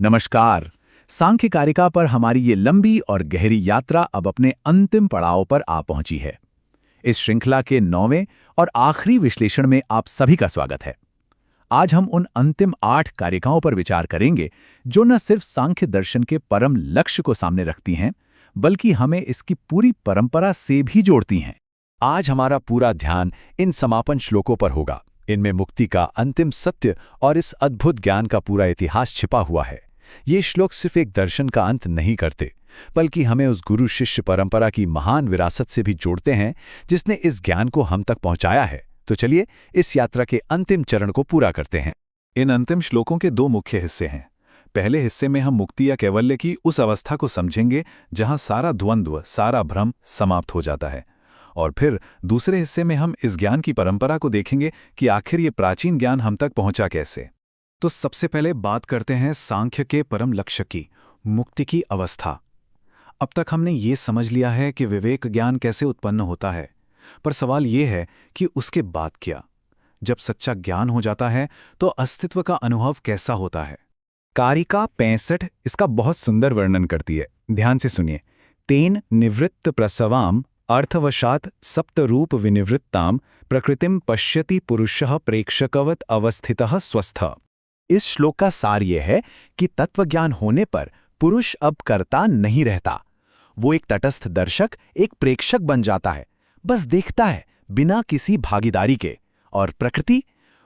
नमस्कार। सांख्य कारिका पर हमारी ये लंबी और गहरी यात्रा अब अपने अंतिम पड़ाव पर आ पहुंची है। इस श्रृंखला के 9वें और आखिरी विश्लेषण में आप सभी का स्वागत है। आज हम उन अंतिम 8 कारिकाओं पर विचार करेंगे जो न सिर्फ सांख्य दर्शन के परम लक्ष्य को सामने रखती हैं, बल्कि हमें इसकी पूरी परंपरा से भी जोड़ती हैं। आज हमारा पूरा ध्यान इन समापन श्लोकों पर होगा। इनमें मुक्ति का अंतिम सत्य और इस अद्भुत ज्ञान का पूरा इतिहास छिपा हुआ है। ये श्लोक सिर्फ एक दर्शन का अंत नहीं करते, बल्कि हमें उस गुरु शिष्य परंपरा की महान विरासत से भी जोड़ते हैं जिसने इस ज्ञान को हम तक पहुंचाया है। तो चलिए इस यात्रा के अंतिम चरण को पूरा करते हैं। इन अंतिम श्लोकों के 2 मुख्य हिस्से हैं। पहले हिस्से में हम मुक्ति या कैवल्य की उस अवस्था को समझेंगे जहां सारा द्वंद्व, सारा भ्रम समाप्त हो जाता है। और फिर दूसरे हिस्से में हम इस ज्ञान की परंपरा को देखेंगे कि आखिर ये प्राचीन ज्ञान हम तक पहुंचा कैसे। तो सबसे पहले बात करते हैं सांख्य के परम लक्ष्य की, मुक्ति की अवस्था। अब तक हमने ये समझ लिया है कि विवेक ज्ञान कैसे उत्पन्न होता है, पर सवाल ये है कि उसके बाद क्या? जब सच्चा ज्ञान हो जाता है तो अस्तित्व का अनुभव कैसा होता है? कारिका 65 इसका बहुत सुंदर वर्णन करती है। ध्यान से सुनिए। तेन निवृत्त प्रसवाम अर्थवशात सप्तरूप विनिवृत्ताम प्रकृतिम पश्यति पुरुषः प्रेक्षकवत अवस्थितः स्वस्थ। इस श्लोक का सार यह है कि तत्वज्ञान होने पर पुरुष अब कर्ता नहीं रहता। वो एक तटस्थ दर्शक, एक प्रेक्षक बन जाता है, बस देखता है बिना किसी भागीदारी के। और प्रकृति,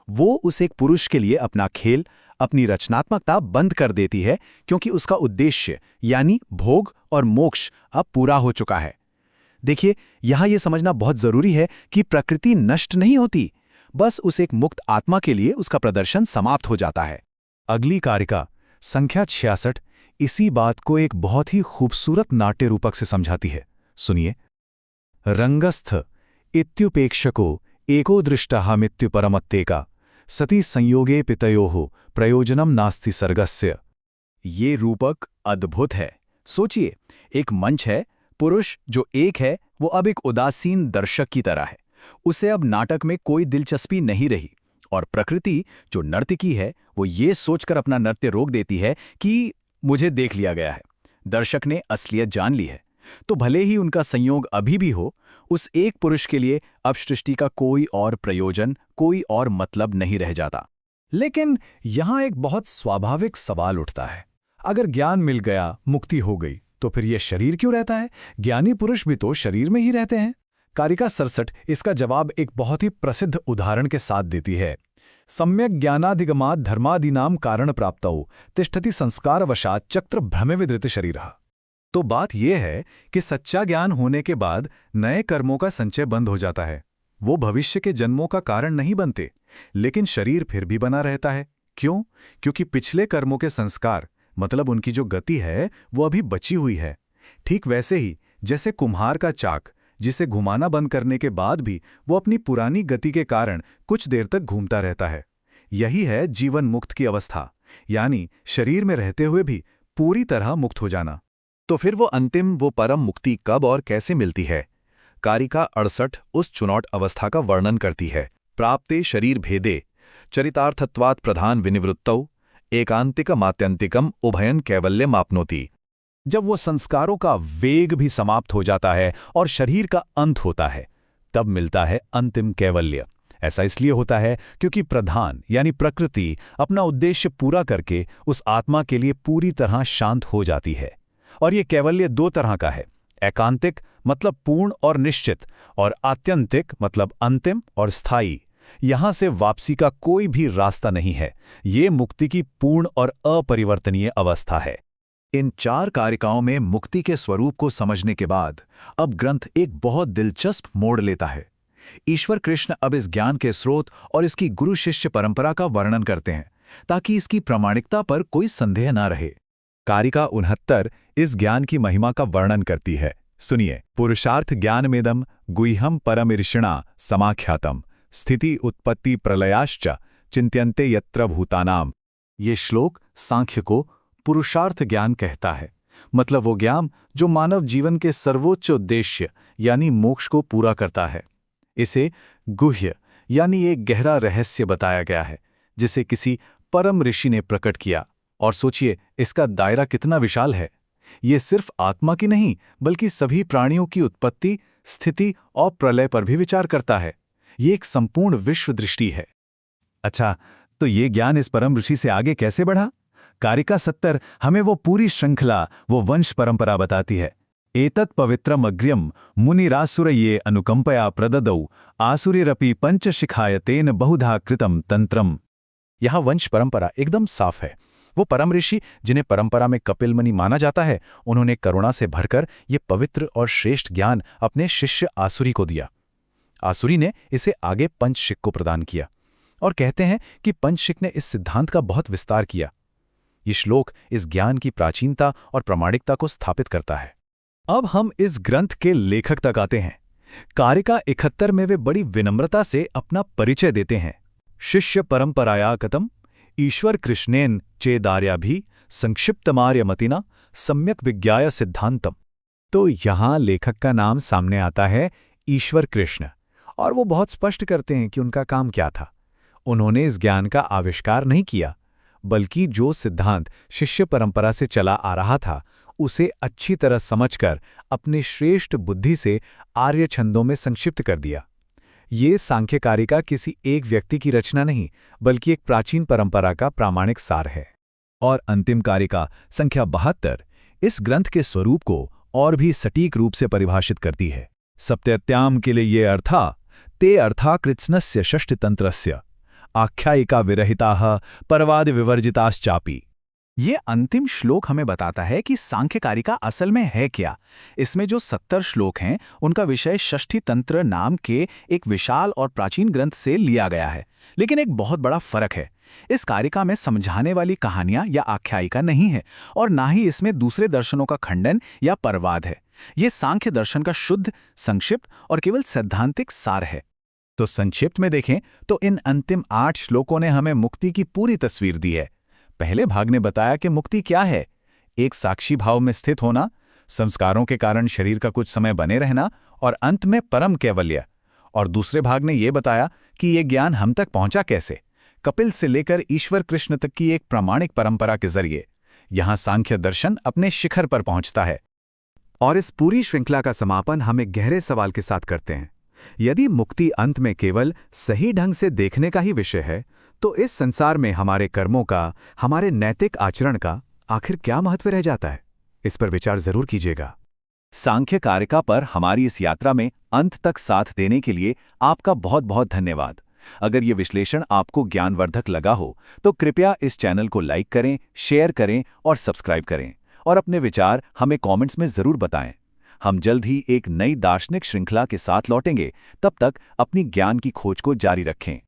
वो उस एक पुरुष के लिए अपना खेल, अपनी रचनात्मकता बंद कर देती है, क्योंकि उसका उद्देश्य यानी भोग और मोक्ष अब पूरा हो चुका है। देखिए, यहां यह समझना बहुत जरूरी है कि प्रकृति नष्ट नहीं होती, बस उस एक मुक्त आत्मा के लिए उसका प्रदर्शन समाप्त हो जाता है। अगली कारिका संख्या 66 इसी बात को एक बहुत ही खूबसूरत नाट्य रूपक से समझाती है। सुनिए। रंगस्थ इत्युपेक्षको एको दृष्टः मृत्युपरमत्तेका सती संयोगे पितयोः प्रयोजनम नास्ति सर्गस्य। ये रूपक अद्भुत है। सोचिए, एक मंच है, पुरुष जो एक है वो अब एक उदासीन दर्शक की तरह है। उसे अब नाटक में कोई दिलचस्पी नहीं रही। और प्रकृति जो नर्तकी है वो ये सोचकर अपना नृत्य रोक देती है कि मुझे देख लिया गया है, दर्शक ने असलियत जान ली है। तो भले ही उनका संयोग अभी भी हो, उस एक पुरुष के लिए अब सृष्टि का कोई और प्रयोजन, कोई और मतलब नहीं रह जाता। लेकिन यहां एक बहुत स्वाभाविक सवाल उठता है। अगर ज्ञान मिल गया, मुक्ति हो गई, तो फिर यह शरीर क्यों रहता है? ज्ञानी पुरुष भी तो शरीर में ही रहते हैं। कारिका 67 इसका जवाब एक बहुत ही प्रसिद्ध उदाहरण के साथ देती है। सम्यक ज्ञानाधिगमात् धर्मादीनाम कारण प्राप्तौ तिष्ठति संस्कारवशात् चक्र भ्रमविदृत शरीरः। तो बात यह है कि सच्चा ज्ञान होने के बाद नए कर्मों का संचय बंद हो जाता है। वो भविष्य के जन्मों का कारण नहीं बनते, लेकिन शरीर फिर भी बना रहता है। क्यों? क्योंकि पिछले कर्मों के संस्कार, मतलब उनकी जो गति है, वो अभी बची हुई है। ठीक वैसे ही जैसे कुम्हार का चाक, जिसे घुमाना बंद करने के बाद भी वो अपनी पुरानी गति के कारण कुछ देर तक घूमता रहता है। यही है जीवन मुक्त की अवस्था, यानी शरीर में रहते हुए भी पूरी तरह मुक्त हो जाना। तो फिर वो अंतिम, वो परम मुक्ति कब और कैसे मिलती है? कारिका 68 उस चुनौत अवस्था का वर्णन करती है। प्राप्ते शरीर भेदे चरितार्थत्वात् प्रधान विनिवृत्तौ एकांतिकमात्यंतिकम उभयन कैवल्यम आपनोति। जब वो संस्कारों का वेग भी समाप्त हो जाता है और शरीर का अंत होता है, तब मिलता है अंतिम कैवल्य। ऐसा इसलिए होता है क्योंकि प्रधान यानी प्रकृति अपना उद्देश्य पूरा करके उस आत्मा के लिए पूरी तरह शांत हो जाती है। और ये कैवल्य 2 तरह का है। एकांतिक मतलब पूर्ण और निश्चित, और आत्यंतिक मतलब अंतिम और स्थायी। यहां से वापसी का कोई भी रास्ता नहीं है। ये मुक्ति की पूर्ण और अपरिवर्तनीय अवस्था है। इन 4 कारिकाओं में मुक्ति के स्वरूप को समझने के बाद अब ग्रंथ एक बहुत दिलचस्प मोड़ लेता है। ईश्वर कृष्ण अब इस ज्ञान के स्रोत और इसकी गुरु शिष्य परंपरा का वर्णन करते हैं, ताकि इसकी प्रामाणिकता पर कोई संदेह न रहे। कारिका 69 इस ज्ञान की महिमा का वर्णन करती है। सुनिए। पुरुषार्थ ज्ञानमेदं गुह्यं परमर्षिणा समाख्यातम स्थिति उत्पत्ति प्रलयाश्च चिंत्यन्ते यत्र भूतानाम। ये श्लोक सांख्य को पुरुषार्थ ज्ञान कहता है, मतलब वो ज्ञान जो मानव जीवन के सर्वोच्च उद्देश्य यानी मोक्ष को पूरा करता है। इसे गुह्य यानी एक गहरा रहस्य बताया गया है, जिसे किसी परम ऋषि ने प्रकट किया। और सोचिए इसका दायरा कितना विशाल है। ये सिर्फ आत्मा की नहीं बल्कि सभी प्राणियों की उत्पत्ति, स्थिति और प्रलय पर भी विचार करता है। ये एक संपूर्ण विश्व दृष्टि है। अच्छा, तो ये ज्ञान इस परम ऋषि से आगे कैसे बढ़ा? कारिका 70 हमें वो पूरी श्रृंखला, वो वंश परंपरा बताती है। एतत् पवित्रम अग्र्यम मुनिरासुरये अनुकंपया प्रददौ आसुरिरपि पंचशिखाय तेन बहुधा कृतम तंत्रम। यहाँ वंश परंपरा एकदम साफ है। वो परम ऋषि जिन्हें परंपरा में कपिल मुनि माना जाता है, उन्होंने करुणा से भरकर ये पवित्र और श्रेष्ठ ज्ञान अपने शिष्य आसुरी को दिया। आसुरी ने इसे आगे पंचशिख को प्रदान किया और कहते हैं कि पंचशिख ने इस सिद्धांत का बहुत विस्तार किया। ये श्लोक इस ज्ञान की प्राचीनता और प्रामाणिकता को स्थापित करता है। अब हम इस ग्रंथ के लेखक तक आते हैं। कारिका 71 में वे बड़ी विनम्रता से अपना परिचय देते हैं। शिष्य परंपराया कथम ईश्वर कृष्णेन चेदार्याभि संक्षिप्तमार्यमतिना सम्यक विज्ञाय सिद्धांतम। तो यहाँ लेखक का नाम सामने आता है, ईश्वर कृष्ण, और वो बहुत स्पष्ट करते हैं कि उनका काम क्या था। उन्होंने इस ज्ञान का आविष्कार नहीं किया, बल्कि जो सिद्धांत शिष्य परंपरा से चला आ रहा था उसे अच्छी तरह समझकर अपनी श्रेष्ठ बुद्धि से आर्य छंदों में संक्षिप्त कर दिया। ये सांख्य कारिका किसी एक व्यक्ति की रचना नहीं बल्कि एक प्राचीन परंपरा का प्रामाणिक सार है। और अंतिम कारिका संख्या 72 इस ग्रंथ के स्वरूप को और भी सटीक रूप से परिभाषित करती है। सप्तत्याम के लिए ये अर्था ते अर्था कृत्स्नस्य षष्ठतंत्रस्य आख्यायिका विरहिताः परवाद विवर्जिताश्चापि। ये अंतिम श्लोक हमें बताता है कि सांख्य कारिका असल में है क्या। इसमें जो 70 श्लोक हैं उनका विषय षष्ठी तंत्र नाम के एक विशाल और प्राचीन ग्रंथ से लिया गया है। लेकिन एक बहुत बड़ा फर्क है, इस कारिका में समझाने वाली कहानियां या आख्यायिका नहीं है और ना ही इसमें दूसरे दर्शनों का खंडन या परवाद है। ये सांख्य दर्शन का शुद्ध, संक्षिप्त और केवल सैद्धांतिक सार है। तो संक्षिप्त में देखें तो इन अंतिम 8 श्लोकों ने हमें मुक्ति की पूरी तस्वीर दी है। पहले भाग ने बताया कि मुक्ति क्या है, एक साक्षी भाव में स्थित होना, संस्कारों के कारण शरीर का कुछ समय बने रहना और अंत में परम कैवल्य। और दूसरे भाग ने यह बताया कि यह ज्ञान हम तक पहुंचा कैसे, कपिल से लेकर ईश्वर कृष्ण तक की एक प्रामाणिक परंपरा के जरिए। यहां सांख्य दर्शन अपने शिखर पर पहुंचता है। और इस पूरी श्रृंखला का समापन हम एक गहरे सवाल के साथ करते हैं। यदि मुक्ति अंत में केवल सही ढंग से देखने का ही विषय है, तो इस संसार में हमारे कर्मों का, हमारे नैतिक आचरण का आखिर क्या महत्व रह जाता है? इस पर विचार जरूर कीजिएगा। सांख्य कारिका पर हमारी इस यात्रा में अंत तक साथ देने के लिए आपका बहुत बहुत धन्यवाद। अगर ये विश्लेषण आपको ज्ञानवर्धक लगा हो तो कृपया इस चैनल को लाइक करें, शेयर करें और सब्सक्राइब करें और अपने विचार हमें कमेंट्स में जरूर बताएं। हम जल्द ही एक नई दार्शनिक श्रृंखला के साथ लौटेंगे। तब तक अपनी ज्ञान की खोज को जारी रखें।